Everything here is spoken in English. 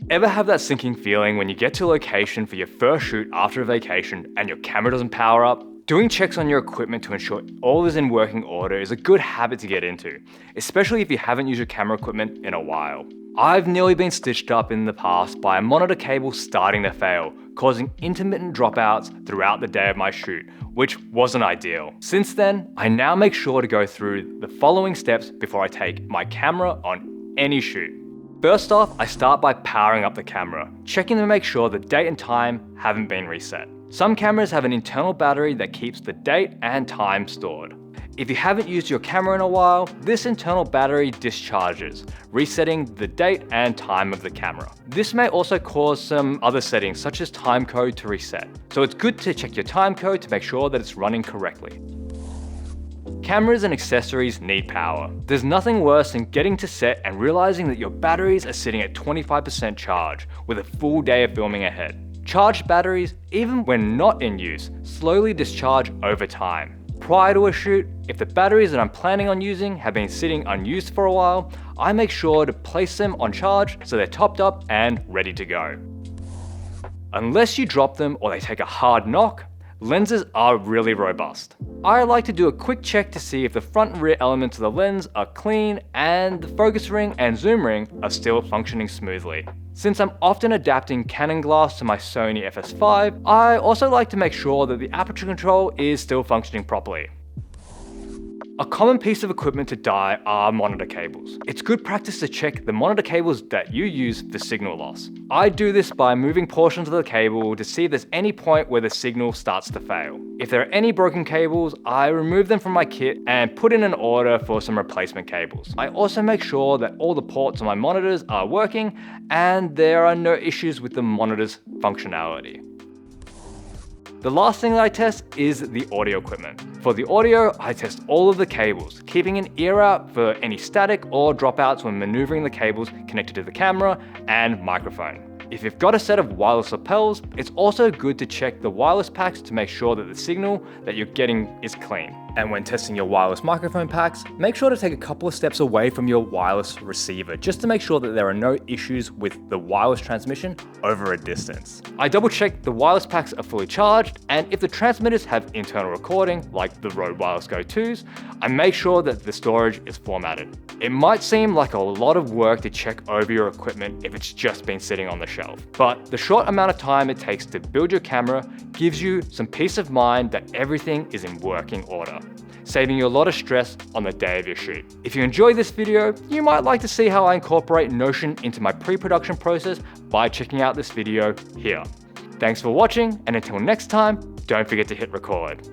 Ever have that sinking feeling when you get to a location for your first shoot after a vacation and your camera doesn't power up? Doing checks on your equipment to ensure all is in working order is a good habit to get into, especially if you haven't used your camera equipment in a while. I've nearly been stitched up in the past by a monitor cable starting to fail, causing intermittent dropouts throughout the day of my shoot, which wasn't ideal. Since then, I now make sure to go through the following steps before I take my camera on any shoot. First off, I start by powering up the camera, checking to make sure the date and time haven't been reset. Some cameras have an internal battery that keeps the date and time stored. If you haven't used your camera in a while, this internal battery discharges, resetting the date and time of the camera. This may also cause some other settings such as timecode to reset, so it's good to check your timecode to make sure that it's running correctly. Cameras and accessories need power. There's nothing worse than getting to set and realizing that your batteries are sitting at 25% charge with a full day of filming ahead. Charged batteries, even when not in use, slowly discharge over time. Prior to a shoot, if the batteries that I'm planning on using have been sitting unused for a while, I make sure to place them on charge so they're topped up and ready to go. Unless you drop them or they take a hard knock, lenses are really robust. I like to do a quick check to see if the front and rear elements of the lens are clean and the focus ring and zoom ring are still functioning smoothly. Since I'm often adapting Canon glass to my Sony FS5, I also like to make sure that the aperture control is still functioning properly. A common piece of equipment to die are monitor cables. It's good practice to check the monitor cables that you use for signal loss. I do this by moving portions of the cable to see if there's any point where the signal starts to fail. If there are any broken cables, I remove them from my kit and put in an order for some replacement cables. I also make sure that all the ports on my monitors are working and there are no issues with the monitor's functionality. The last thing that I test is the audio equipment. For the audio, I test all of the cables, keeping an ear out for any static or dropouts when maneuvering the cables connected to the camera and microphone. If you've got a set of wireless lapels, it's also good to check the wireless packs to make sure that the signal that you're getting is clean. And when testing your wireless microphone packs, make sure to take a couple of steps away from your wireless receiver just to make sure that there are no issues with the wireless transmission over a distance. I double check the wireless packs are fully charged, and if the transmitters have internal recording, like the Rode Wireless Go 2s, I make sure that the storage is formatted. It might seem like a lot of work to check over your equipment if it's just been sitting on the shelf, but the short amount of time it takes to build your camera gives you some peace of mind that everything is in working order, saving you a lot of stress on the day of your shoot. If you enjoyed this video, you might like to see how I incorporate Notion into my pre-production process by checking out this video here. Thanks for watching, and until next time, don't forget to hit record.